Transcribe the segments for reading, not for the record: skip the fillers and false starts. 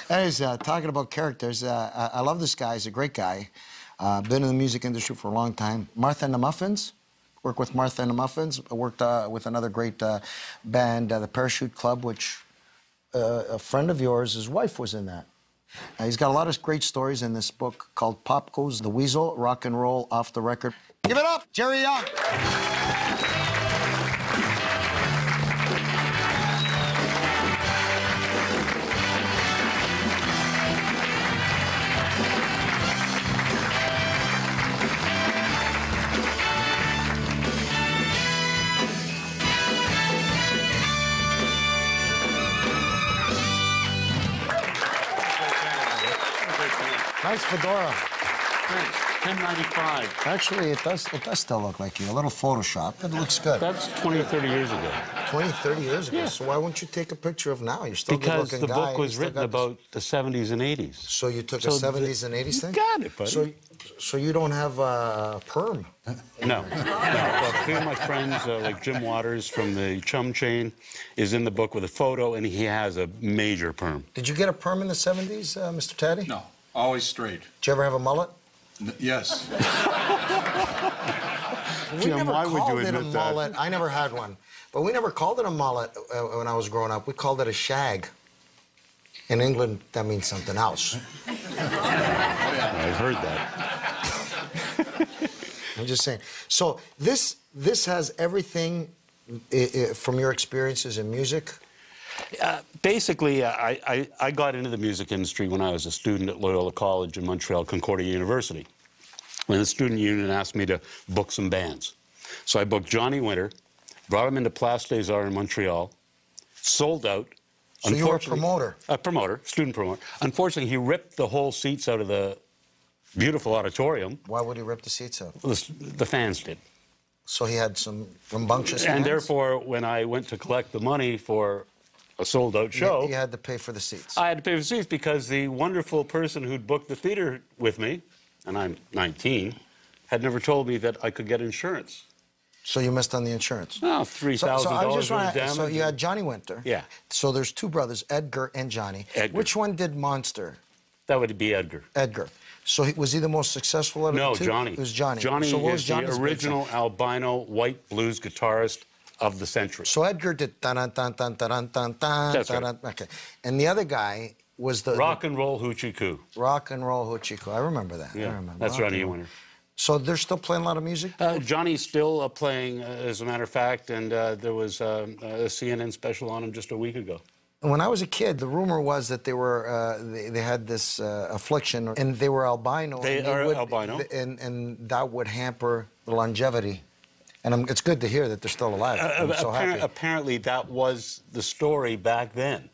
Anyways, talking about characters, I love this guy. He's a great guy. Been in the music industry for a long time. Martha and the Muffins. Worked with Martha and the Muffins. Worked with another great band, the Parachute Club, which a friend of yours, his wife was in that. He's got a lot of great stories in this book called Pop Goes the Weasel, Rock and Roll Off the Record. Give it up, Gerry Young. Nice fedora. Thanks. $10.95. Actually, it does still look like you. A little Photoshop. It looks good. That's 20 or 30 years ago. 20, 30 years ago? Yeah. So why won't you take a picture of now? You're still a because good-looking guy. Because the book was written about the 70s and 80s. So you took a 70s and 80s thing? You got it, buddy. So you don't have a perm? No. But three of my friends, like Jim Waters from the Chum Chain, is in the book with a photo, and he has a major perm. Did you get a perm in the 70s, Mr. Taddy? No. Always straight. Did you ever have a mullet? Yes. We never called it a mullet. I never had one. But we never called it a mullet when I was growing up. We called it a shag. In England, that means something else. I've heard that. I'm just saying. So this has everything from your experiences in music? Basically, I got into the music industry when I was a student at Loyola College in Montreal, Concordia University, when the student union asked me to book some bands. So I booked Johnny Winter, brought him into Place des Arts in Montreal, sold out. So you were a promoter? A promoter, student promoter. Unfortunately, he ripped the whole seats out of the beautiful auditorium. Why would he rip the seats out? Well, the fans did. So he had some rambunctious fans? And therefore, when I went to collect the money for a sold-out show... You had to pay for the seats. I had to pay for the seats because the wonderful person who'd booked the theater with me, and I'm 19, had never told me that I could get insurance. So you missed on the insurance? Oh, $3,000 worth of damage. So you had Johnny Winter. Yeah. So there's two brothers, Edgar and Johnny. Edgar. Which one did Monster? That would be Edgar. Edgar. So was he the most successful out of the two? No, Johnny. It was Johnny. Johnny so is the original albino white blues guitarist of the century. So Edgar did tan-tan-tan-tan-tan-tan-tan. That's right. Okay. And the other guy was the... Rock and Roll Hoochie Coo. Rock and Roll Hoochie Coo. I remember that. Yeah, I remember. that's Johnny Winter. So they're still playing a lot of music? Johnny's still playing, as a matter of fact, and there was a CNN special on him just a week ago. When I was a kid, the rumor was that they were they had this affliction, and they were albino. They are albino. And that would hamper the longevity. And it's good to hear that they're still alive. I'm so happy. Apparently, that was the story back then.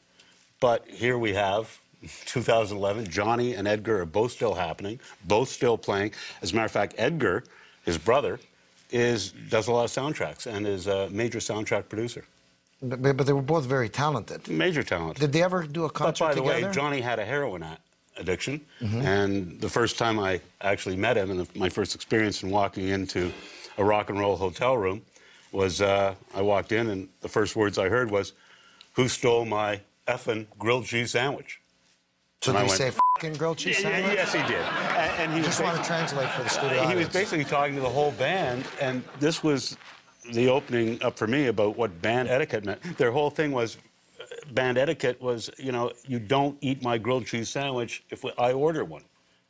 But here we have 2011. Johnny and Edgar are both still happening, both still playing. As a matter of fact, Edgar, his brother, does a lot of soundtracks and is a major soundtrack producer. But they were both very talented. Major talent. Did they ever do a concert together? By the way, Johnny had a heroin addiction. And the first time I actually met him, and my first experience in walking into a rock and roll hotel room was I walked in, and the first words I heard was, "Who stole my effing grilled cheese sandwich?" So did he say f***ing grilled cheese sandwich? Yes, he did. And he just want to translate for the studio He was basically talking to the whole band, and this was the opening up for me about what band etiquette meant. Their whole thing was, band etiquette was, you know, you don't eat my grilled cheese sandwich if I order one.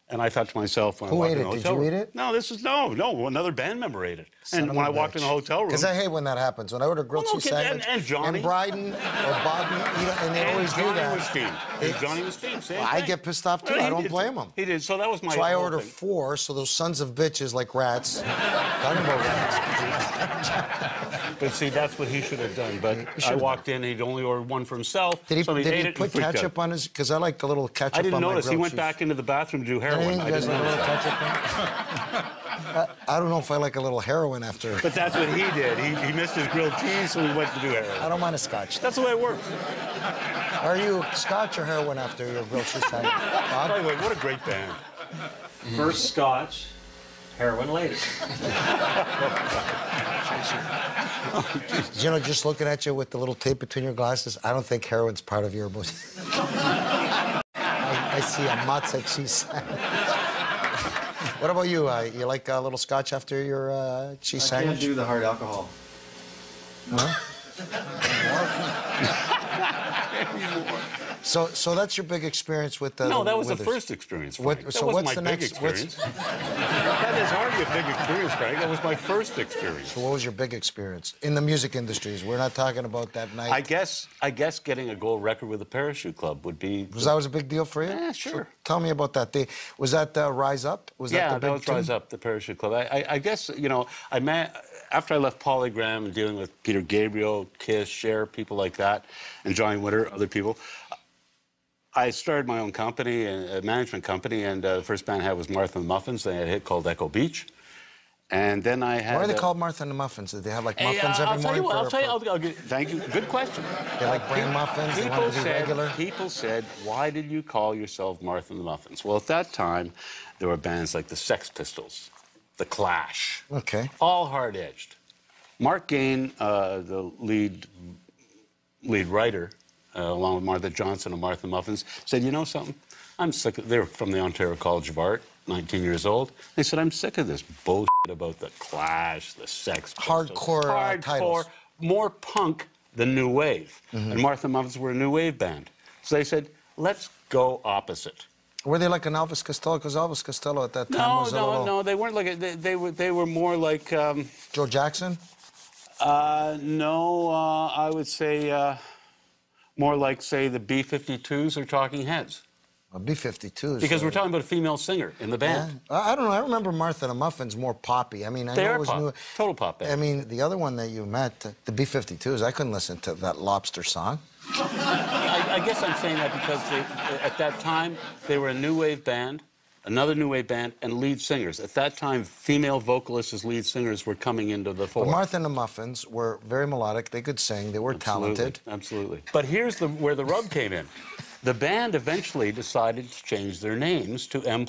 And I thought to myself, when I walked in the hotel room... Did you eat it? No, no, another band member ate it. And when I walked in the hotel room... Because I hate when that happens. When I order grilled cheese sandwich... And Johnny... And Bryden or Bobby, and they always do that. Johnny was steamed, same thing. I get pissed off, too. I don't blame him. He did, so that was my... So I order 4, so those sons of bitches like rats... Talking about rats. But see, that's what he should have done. But I walked in, he'd only ordered one for himself. Did he put ketchup on his... Because I like a little ketchup on my grilled cheese. I didn't notice. He went back into the bathroom to do heroin. I didn't notice. I don't know if I like a little heroin after. But that's what he did. He missed his grilled cheese, so he went to do heroin. I don't mind a scotch. That's the way it works. Are you scotch or heroin after your grilled cheese sandwich? By the way, what a great band. First scotch, heroin later. You know, just looking at you with the little tape between your glasses, I don't think heroin's part of your... I see a matzo cheese sandwich. What about you? You like a little scotch after your cheese sandwich? I can't do the hard alcohol. No? So that's your big experience with the... No, that was the Withers. first experience, Frank. That wasn't what's my the big next... experience. That is hardly a big experience, Frank. That was my first experience. So what was your big experience in the music industries? We're not talking about that night. I guess getting a gold record with the Parachute Club would be... That was a big deal for you? Yeah, sure. So tell me about that. Was that Rise Up? Was that the big that was Rise tune? Up, the Parachute Club. I guess, you know, after I left Polygram and dealing with Peter Gabriel, Kiss, Cher, people like that, and Johnny Winter, other people, I started my own company, a management company, and the first band I had was Martha and the Muffins. They had a hit called Echo Beach. And then I had... Why are they called Martha and the Muffins? Did they have, like, muffins every morning? Thank you. Good question. They like bran muffins? They want to be regular? People said, why did you call yourself Martha and the Muffins? Well, at that time, there were bands like the Sex Pistols, the Clash. Okay. All hard-edged. Mark Gain, the lead writer, along with Martha Johnson and Martha Muffins, said, you know something? I'm sick of... They were from the Ontario College of Art, 19 years old. They said, I'm sick of this bullshit about the Clash, the Sex Pistols. Hardcore titles. More punk than new wave. And Martha Muffins were a new wave band. So they said, let's go opposite. Were they like an Elvis Costello? Because Elvis Costello at that time was a little... No, they weren't like... They were more like... Joe Jackson? No, I would say... more like, say, the B-52s or Talking Heads. B-52s. Because we're talking about a female singer in the band. Yeah. I don't know. I remember Martha and the Muffins more poppy. I mean, I know it was pop. new. Total pop band. I mean, the other one that you met, the B-52s, I couldn't listen to that Lobster song. I guess I'm saying that because at that time, they were a new wave band, another new wave band, and lead singers. At that time, female vocalists as lead singers were coming into the fore. But Martha and the Muffins were very melodic. They could sing. They were talented. Absolutely. But here's where the rub came in. The band eventually decided to change their names to M+M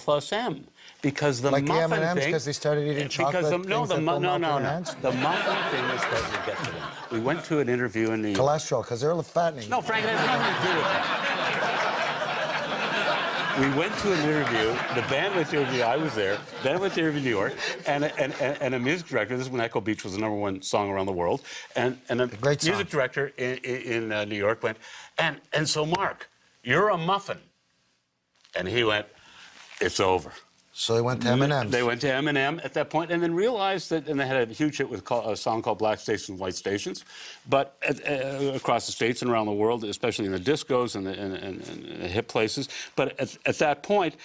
because the like muffin the M&Ms thing... because they started eating chocolate. The muffin thing was starting to get to them. We went to an interview in New York. Cholesterol, because they're fattening. No, Frank, it has nothing to do with that. We went to an interview. The band went to an interview. I was there. Then I went to interview in New York, and a music director. This is when Echo Beach was the #1 song around the world, and a great music director in New York went, and so Mark, you're a muffin, and he went, it's over. So they went to M&M's. They went to M&M at that point, and then realized that, and they had a huge hit with a song called Black Stations, White Stations, but across the States and around the world, especially in the discos and the hip places. But at that point,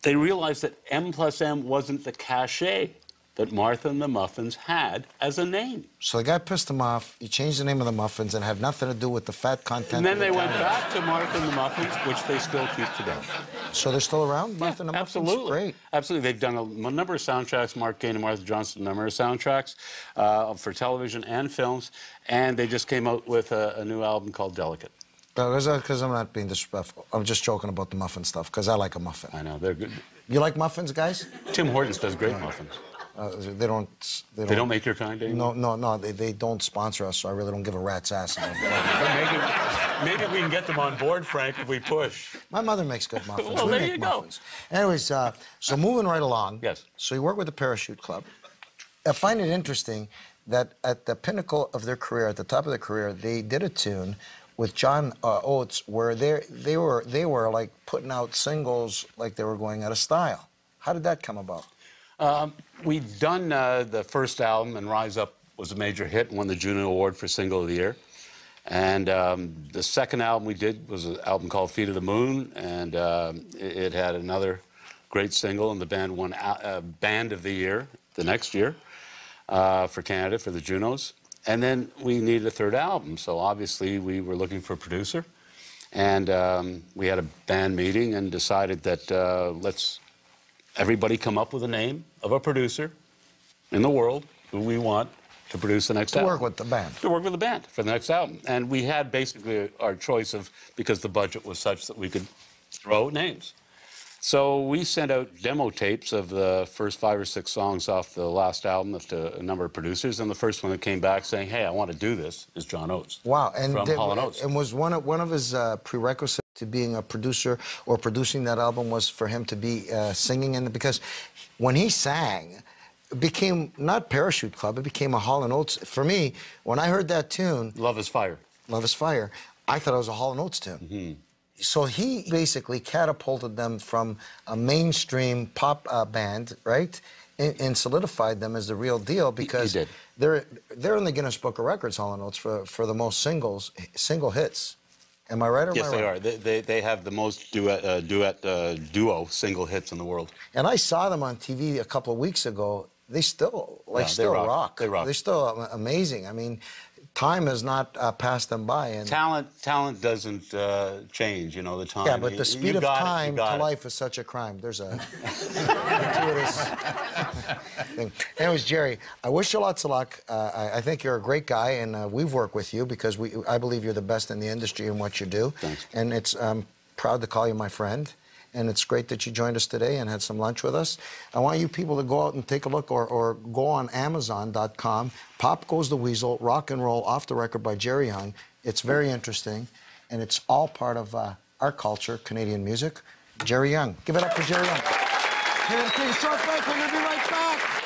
they realized that M+M wasn't the cachet that Martha and the Muffins had as a name. So the guy pissed them off. He changed the name of the Muffins and had nothing to do with the fat content. And then they went back to Martha and the Muffins, which they still keep today. So they're still around, Martha and the Muffins? Absolutely. Great. Absolutely. They've done a number of soundtracks, Mark Gain and Martha Johnson, a number of soundtracks for television and films, and they just came out with a new album called Delicate. Because I'm not being disrespectful. I'm just joking about the muffin stuff, because I like a muffin. I know, they're good. You like muffins, guys? Tim Hortons does great muffins. They don't make your kind anymore? No. They don't sponsor us, so I really don't give a rat's ass about it. Maybe we can get them on board, Frank, if we push. My mother makes good muffins. Well, we there make you go. muffins. Anyways, so moving right along. Yes. So you work with the Parachute Club. I find it interesting that at the pinnacle of their career, at the top of their career, they did a tune with John Oates where they were like putting out singles like they were going out of style. How did that come about? We'd done the first album, and Rise Up was a major hit and won the Juno Award for Single of the Year. And the second album we did was an album called Feet of the Moon, and it had another great single, and the band won Band of the Year the next year for Canada, for the Junos. And then we needed a third album, so obviously we were looking for a producer. And we had a band meeting and decided that let's everybody come up with a name of a producer in the world who we want to produce the next album. To work with the band. To work with the band for the next album. And we had basically our choice of, because the budget was such that we could throw out names. So we sent out demo tapes of the first 5 or 6 songs off the last album to a number of producers, and the first one that came back saying, hey, I want to do this, is John Oates. Wow. And from Hall & Oates. And was one of his prerequisites to being a producer or producing that album was for him to be singing in it? Because when he sang, it became not Parachute Club, it became a Hall & Oates. For me, when I heard that tune... Love is Fire. Love is Fire, I thought it was a Hall & Oates tune. Mm-hmm. So he basically catapulted them from a mainstream pop band, right? And solidified them as the real deal because he did. They're in the Guinness Book of Records, Hall & Oates, for the most single hits. Am I right or yes, am I they right? are. They have the most duo single hits in the world. And I saw them on TV a couple of weeks ago. They still, still rock. They rock. They're still amazing. I mean, time has not passed them by. And talent doesn't change, you know, the time. yeah, but the speed of time to life it. is such a crime. There's a gratuitous thing. Anyways, Gerry, I wish you lots of luck. I think you're a great guy, and we've worked with you because I believe you're the best in the industry in what you do. Thanks. And I'm proud to call you my friend. And it's great that you joined us today and had some lunch with us. I want you people to go out and take a look or go on Amazon.com. Pop Goes the Weasel, Rock and Roll, Off the Record by Gerry Young. It's very interesting, and it's all part of our culture, Canadian music. Gerry Young. Give it up for Gerry Young. We're going to take a short break. We're going to be right back.